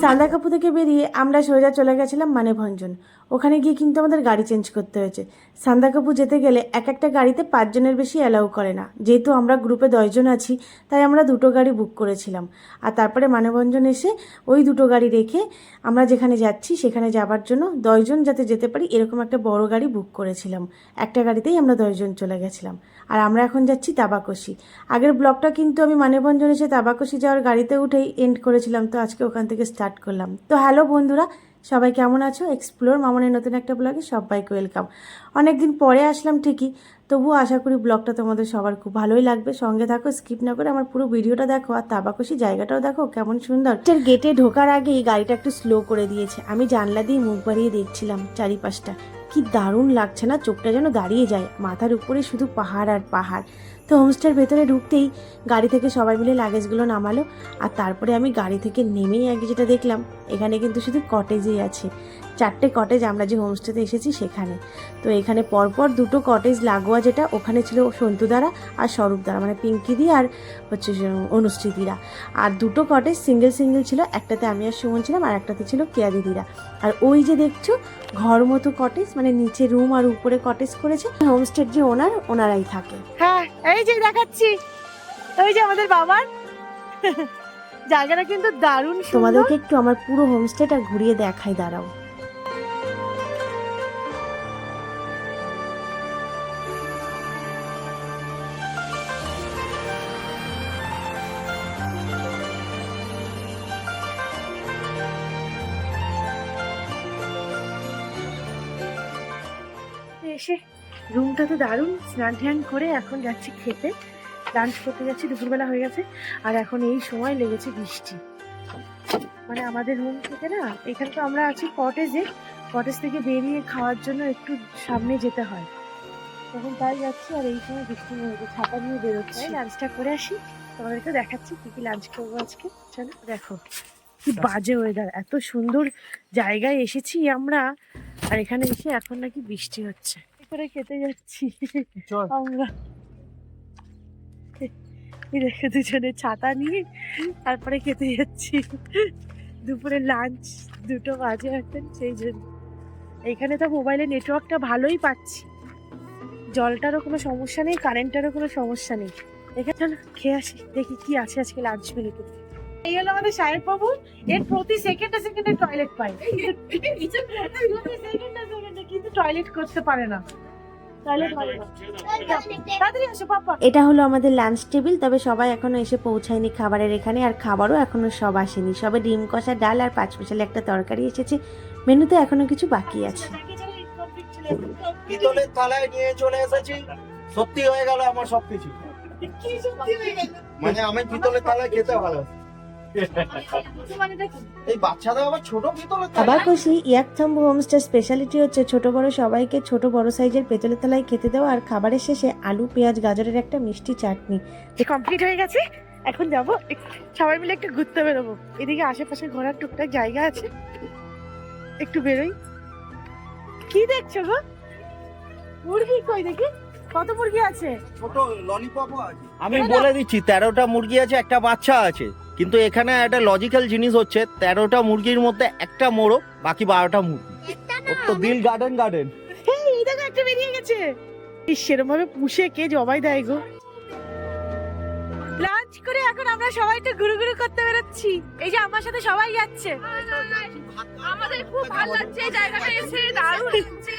সান্দাকফু থেকে বেরিয়ে আমরা সোজা চলে গেছিলাম মানেভঞ্জন। ওখানে গিয়ে কিন্তু আমাদের গাড়ি চেঞ্জ করতে হয়েছে। সান্দাকফু যেতে গেলে এক একটা গাড়িতে 5 জনের বেশি অ্যালাউ করে না। যেহেতু আমরা গ্রুপে 10 জন আছি, তাই আমরা 2টো গাড়ি বুক করেছিলাম। আর তারপরে মানেভঞ্জন এসে ওই 2টো গাড়ি রেখে আমরা যেখানে যাচ্ছি সেখানে যাবার জন্য 10 জন যাতে যেতে পারি এরকম একটা বড় গাড়ি বুক করেছিলাম। একটা গাড়িতেই আমরা 10 জন চলে গেছিলাম। আর আমরা এখন যাচ্ছি তাবাকশি। আগের ব্লগটা কিন্তু আমি মানেভঞ্জন এসে তাবাকশি যাওয়ার গাড়িতে উঠেই এন্ড করেছিলাম, তো আজকে ওখান থেকে স্টার্ট করলাম। তো হ্যালো বন্ধুরা, সবাই কেমন আছো? এক্সপ্লোর মামনের নতুন একটা ব্লগে সবাইকে ওয়েলকাম। অনেকদিন পরে আসলাম ঠিকই, তবুও আশা করি ব্লগটা তোমাদের সবার খুব ভালোই লাগবে। সঙ্গে থাকো, স্কিপ না করে আমার পুরো ভিডিওটা দেখো। আর তাবাকশি জায়গাটাও দেখো কেমন সুন্দর। গেটে ঢোকার আগেই গাড়িটা একটু স্লো করে দিয়েছে। আমি জানলা দিয়ে মুখ বাড়িয়ে দেখছিলাম চারিপাশটা, কি দারুণ লাগছে না? চোখটা যেন দাঁড়িয়ে যায়। মাথার উপরে শুধু পাহাড় আর পাহাড়। তো হোমস্টের ভেতরে ঢুকতেই গাড়ি থেকে সবাই মিলে লাগেজগুলো নামালো। আর তারপরে আমি গাড়ি থেকে নেমেই আগে যেটা দেখলাম, এখানে কিন্তু শুধু কটেজই আছে। 4টে কটেজ আমরা যে হোমস্টেতে এসেছি সেখানে। তো এখানে পরপর 2টো কটেজ লাগোয়া, যেটা ওখানে ছিল সন্তুদারা আর স্বরূপদারা, মানে পিঙ্কিদি আর হচ্ছে অনুশ্রীদিরা। আর 2টো কটেজ সিঙ্গেল সিঙ্গেল ছিল, একটাতে আমি আর সুমন ছিলাম আর একটাতে ছিল কেয়া দিদিরা। আর ওই যে দেখছো ঘর মতো কটেজ, মানে নিচে রুম আর উপরে কটেজ করেছে। হোমস্টের যে ওনারাই থাকে। হ্যাঁ, এই যে দেখাচ্ছি, ওই যে আমাদের বাবার জায়গাটা কিন্তু দারুণ সুন্দর। তোমাদেরকে একটু আমার পুরো হোমস্টেটা ঘুরিয়ে দেখাই, দাঁড়াও। এসে রুমটা তো দারুণ। স্নান টান করে এখন যাচ্ছি খেতে, লাঞ্চ করতে যাচ্ছি। দুপুরবেলা হয়ে গেছে আর এখন এই সময় লেগেছে বৃষ্টি। মানে আমাদের রুম থেকে না, এখানে তো আমরা আছি কটেজে, কটেজ থেকে বেরিয়ে খাওয়ার জন্য একটু সামনে যেতে হয়, তখন তাই যাচ্ছি। আর এই সময় বৃষ্টি হয়েছে, ছাতা নিয়ে বেরোচ্ছি। লাঞ্চটা করে আসি, তোমাদেরকে দেখাচ্ছি কি কি লাঞ্চ করবো আজকে। চলো দেখো কি বাজে ওয়েদার, এত সুন্দর জায়গায় এসেছি আমরা, আর এখানে এসে এখন নাকি বৃষ্টি হচ্ছে। করে খেতে যাচ্ছি আমরা, দেখে দুজনে ছাতা নিয়ে তারপরে খেতে যাচ্ছি। দুপুরে লাঞ্চ 2টো বাজে এখন, সেই জন্য। এখানে তো মোবাইলে নেটওয়ার্কটা ভালোই পাচ্ছি, জলটারও কোনো সমস্যা নেই, কারেন্টেরও কোনো সমস্যা নেই। এখানে চলো খেয়ে আসি, দেখি কি আছে আজকে লাঞ্চ মেনুতে। এই হলো আমাদের সাহেব বাবু, এর প্রতি সেকেন্ডে সেকেন্ডে টয়লেট পাই, কিন্তু টয়লেট করতে পারে না। এটা হলো আমাদের লাঞ্চ টেবিল। তবে সবাই এখনো এসে পৌঁছায়নি খাবারের এখানে, আর খাবারও এখনো সব আসেনি। সবে ডিম কষা, ডাল আর 5 স্পেশাল একটা তরকারি এসেছে। মেনুতে এখনো কিছু বাকি আছে। পিতলের থালায় নিয়ে চলে এসেছি, সত্যি হয়ে গেল আমার সবকিছু। মানে আমি পিতলের থালায় খেতে ভালো। এই বাচ্চাদের আবার ছোট পিতলের থালা। তাবাকশি ইয়াকথাম্বু হোমস্টের স্পেশালিটি হচ্ছে ছোট বড় সবাইকে ছোট বড় সাইজের পেতলের থালায় খেতে দেওয়া, আর খাবারের শেষে আলু পেঁয়াজ গাজরের একটা মিষ্টি চাটনি। কমপ্লিট হয়ে গেছে, এখন যাবো সবাই মিলে একটু ঘুরতে বেরোবো। এদিকে আশেপাশে ঘোরার টুকটাক জায়গা আছে, একটু বেরোই। কি দেখছো গো? মুরগি কই দেখি, কত মুরগি আছে? ছোট ললিপপও আছে। আমি বলে দিচ্ছি 13টা মুরগি আছে, একটা বাচ্চা আছে। কিন্তু এখানে একটা লজিক্যাল জিনিস হচ্ছে, 13টা মুরগির মধ্যে একটা মোরগ, বাকি 12টা মুরগি। ওর তো দিল গার্ডেন। এই দেখো একটা বেরিয়ে গেছে। সেরকম ভাবে পুষে কে জবাই দেয় গো। লাঞ্চ করে এখন আমরা সবাই একটু ঘুরু ঘুরু করতে বেরোচ্ছি। এই যে আমার সাথে সবাই যাচ্ছে, আমাদের খুব ভালো লাগছে এই জায়গাটা এসে, দারুণ।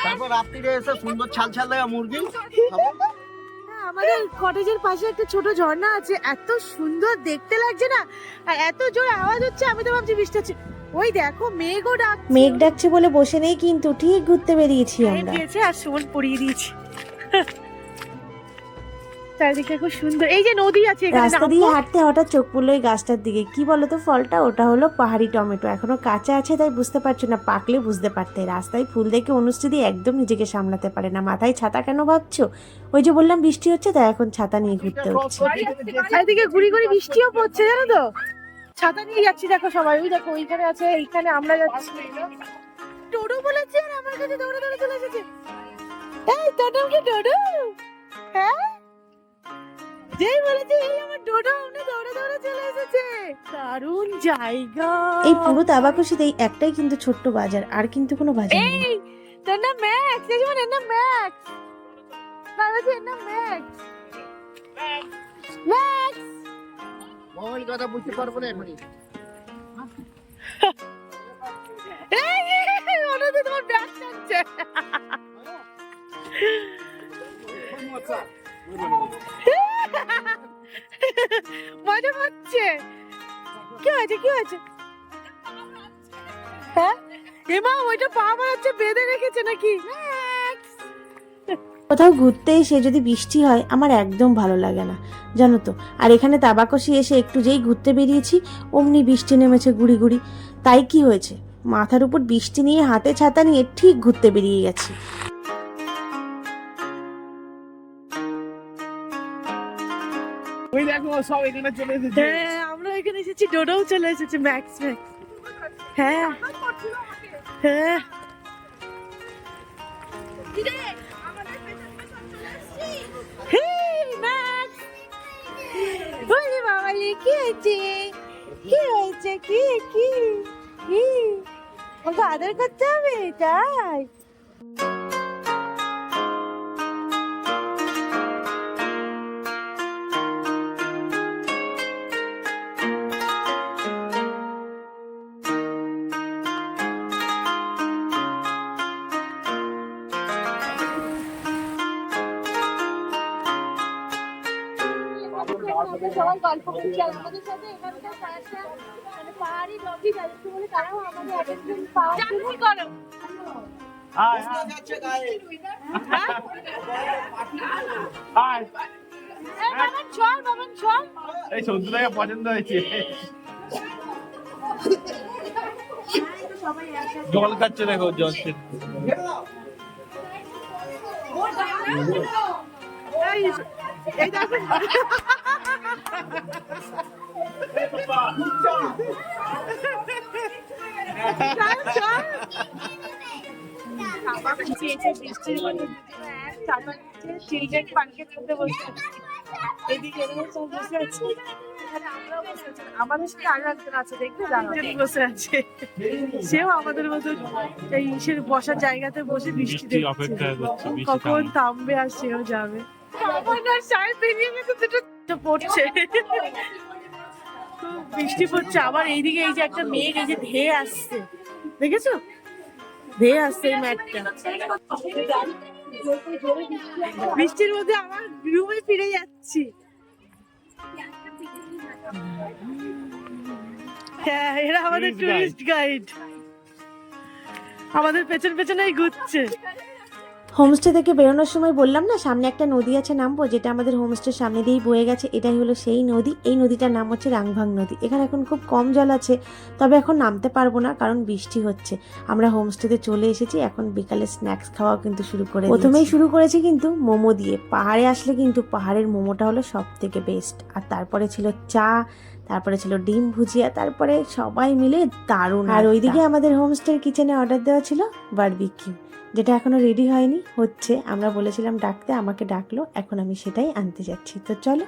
তারপর রাত্রিরে এসে সুন্দর ছাল দেওয়া মুরগি। আমাদের কটেজের পাশে একটা ছোট ঝর্ণা আছে, এত সুন্দর দেখতে লাগছে না, আর এত জোরে আওয়াজ হচ্ছে, আমি তো ভাবছি বৃষ্টি হচ্ছে। ওই দেখো মেঘও ডাকছে। মেঘ ডাকছে বলে বসে নেই, কিন্তু ঠিক ঘুরতে বেরিয়েছি আমরা। দিয়েছে আর সুমন পরিয়ে দিয়েছে। চারিদিকে খুব সুন্দর, এই যে নদী আছে এখানে। রাস্তা দিয়ে হাঁটতে হঠাৎ চোখ পড়লো এই গাছটার দিকে। কি বলতো ফলটা? ওটা হলো পাহাড়ি টমেটো। এখনো কাঁচা আছে তাই বুঝতে পারছো না, পাকলে বুঝতে পারতে। রাস্তায় ফুল দেখে অনুষ্ঠিতি একদম নিজেকে সামলাতে পারে না। মাথায় ছাতা কেন ভাবছো? ওই যে বললাম বৃষ্টি হচ্ছে, তাই এখন ছাতা নিয়ে ঘুরতে হচ্ছে। চারিদিকে ঘুরি ঘুরি বৃষ্টিও পড়ছে, জানো তো। ছাতা নিয়ে যাচ্ছি, দেখো সবাই, ওই দেখো ওইখানে আছে, এইখানে আমরা যাচ্ছি। টোটো বলেছে আর আমার কাছে দৌড়ে দৌড়ে চলে এসেছে। এই টোটো কি টোটো? হ্যাঁ যেই বলেছে এই আমার ডোডো উনি দৌড়ে দৌড়ে চলে এসেছে। দারুণ জায়গা। এই পুরো তাবাকুশিতেই একটাই কিন্তু ছোট্ট বাজার, আর কিন্তু কোনো বাজার নেই। এই তোর নাম ম্যাক্স, এই যেমন এর নাম ম্যাক্স, বাবাজি এর নাম ম্যাক্স। ম্যাক্স মোবাইল কথা বুঝতে পারবো না এখনই। এই ওরা তো তোমার ব্যাগ টানছে। মজা হচ্ছে। কি হয়েছে কি হয়েছে? হ্যাঁ এমা ওইটা পা বাড়াচ্ছে, বেঁধে রেখেছে নাকি? কোথাও ঘুরতে এসে যদি বৃষ্টি হয় আমার একদম ভালো লাগে না, জানো তো। আর এখানে তাবাকশি এসে একটু যেই ঘুরতে বেরিয়েছি অমনি বৃষ্টি নেমেছে গুড়ি গুড়ি। তাই কি হয়েছে, মাথার উপর বৃষ্টি নিয়ে হাতে ছাতা নিয়ে ঠিক ঘুরতে বেরিয়ে গেছি। ওই দেখো সব এখানে চলে এসেছে। হ্যাঁ আমরা এখানে এসেছি, ডোডোও চলে এসেছে, ম্যাক্স ম্যাক্স। হ্যাঁ হ্যাঁ কি হয়েছে কি হয়েছে কি কি কি ওকে আদর করতে হবে তাই? সবাই গল্প করছি আর আমাদের সাথে এখানকার কয়েকটা মানে পাহাড়ি লবি যাচ্ছে বলে তারাও আমাদের অ্যাটেনশন পাওয়ার জন্য করো। হাই হাই এই বাবান চল বাবান চল। এই সন্তুদাকে পছন্দ হয়েছে। জল খাচ্ছে দেখো, জল এই দেখো বৃষ্টির মধ্যে চিলড্রেন পার্কের মধ্যে বসে এদিকে সব বসে আছে, আমরাও বসে আছি। আমাদের সাথে আরো একজন আছে দেখবে, বসে আছে, সেও আমাদের মতো এই ইসের বসার জায়গাতে বসে বৃষ্টি অপেক্ষা করছে কখন থামবে আর সেও যাবে। আমার সাইড বেরিয়ে গেছে, দুটো পড়ছে, বৃষ্টি পড়ছে। আবার এইদিকে এই যে একটা মেঘ এই যে ধেয়ে আসছে, দেখেছো ধেয়ে আসছে এই ম্যাটটা। বৃষ্টির মধ্যে আমার রুমে ফিরে যাচ্ছি। হ্যাঁ এরা আমাদের টুরিস্ট গাইড, আমাদের পেছন পেছনেই ঘুরছে। হোমস্টে থেকে বেরোনোর সময় বললাম না সামনে একটা নদী আছে নামবো, যেটা আমাদের হোমস্টের সামনে দিয়েই বয়ে গেছে। এটাই হলো সেই নদী। এই নদীটার নাম হচ্ছে রাংভাং নদী। এখানে এখন খুব কম জল আছে, তবে এখন নামতে পারবো না কারণ বৃষ্টি হচ্ছে। আমরা হোমস্টেতে চলে এসেছি, এখন বিকালে স্ন্যাক্স খাওয়াও কিন্তু শুরু করে প্রথমেই শুরু করেছি কিন্তু মোমো দিয়ে। পাহাড়ে আসলে কিন্তু পাহাড়ের মোমোটা হলো সব থেকে বেস্ট। আর তারপরে ছিল চা, তারপরে ছিল ডিম ভুজিয়া, তারপরে সবাই মিলে দারুণ। আর ওইদিকে আমাদের হোমস্টের কিচেনে অর্ডার দেওয়া ছিল বারবিকিউ, যেটা এখনো রেডি হয়নি, হচ্ছে। আমরা বলেছিলাম ডাকতে, আমাকে ডাকলো, এখন আমি সেটাই আনতে যাচ্ছি। তো চলো।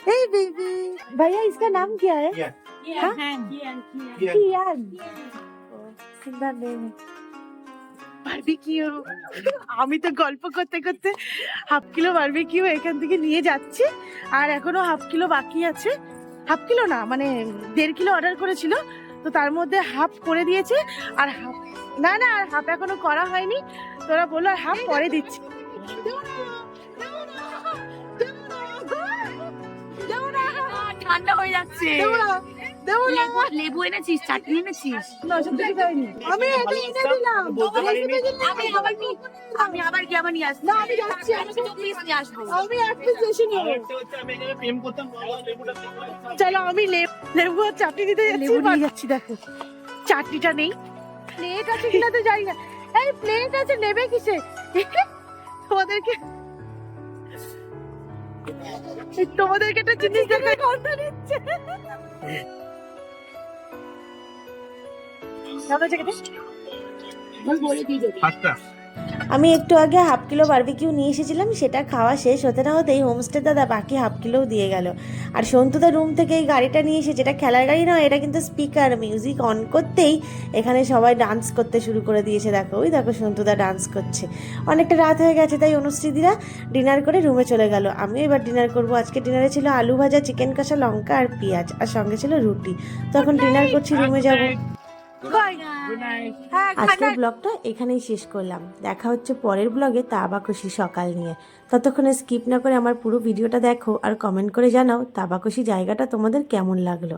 Hey baby, भैया इसका नाम क्या है? कियान। सुंदर नेम है। বারবিকিউ। আমি তো গল্প করতে করতে হাফ কিলো বারবিকিউ এখান থেকে নিয়ে যাচ্ছি, আর এখনো হাফ কিলো বাকি আছে। হাফ কিলো না মানে 1.5 কিলো অর্ডার করেছিল, তো তার মধ্যে হাফ করে দিয়েছে, আর হাফ না না আর হাফ এখনো করা হয়নি। তোরা বললো আর হাফ পরে দিচ্ছি। ঠান্ডা হয়ে যাচ্ছে। লেবু এনেছিস, চাটনি এনেছিস? আমি এটা এনে দিলাম। আমি আবার গিয়ে আবার নিয়ে আসবো। আমি যাচ্ছি, আমি তো পিস নিয়ে আসবো। আমি এক পিস বেশি নেব। চলো আমি লেবু আর চাটনি দিতে যাচ্ছি। লেবু নিয়ে যাচ্ছি, দেখো চাটনিটা নেই। প্লেট আছে কিনা তো জানি না। এই প্লেট আছে, নেবে কিসে? তোমাদেরকে একটা জিনিস দেখাই, গন্ধ নিচ্ছে। কেমন হয়েছে খেতে? আমি একটু আগে 1/2 কিলো বারবিকিউ নিয়ে এসেছিলাম, সেটা খাওয়া শেষ হতে না হতেই হোমস্টে দাদা বাকি 1/2 কিলোও দিয়ে গেল। আর সন্তুদা রুম থেকে এই গাড়িটা নিয়ে এসে, যেটা খেলার গাড়ি নয়, এটা কিন্তু স্পিকার, মিউজিক অন করতেই এখানে সবাই ডান্স করতে শুরু করে দিয়েছে। দেখো, ওই দেখো সন্তুদা ডান্স করছে। অনেকটা রাত হয়ে গেছে, তাই অনুশ্রীদিরা ডিনার করে রুমে চলে গেল। আমিও এবার ডিনার করব। আজকে ডিনারে ছিল আলু ভাজা, চিকেন কষা, লঙ্কা আর পেঁয়াজ, আর সঙ্গে ছিল রুটি। তো এখন ডিনার করছি, রুমে যাবো। আজকের ব্লগটা এখানেই শেষ করলাম। দেখা হচ্ছে পরের ব্লগে তা বা খুশি সকাল নিয়ে। ততক্ষণে স্কিপ না করে আমার পুরো ভিডিওটা দেখো আর কমেন্ট করে জানাও তা বা খুশি জায়গাটা তোমাদের কেমন লাগলো।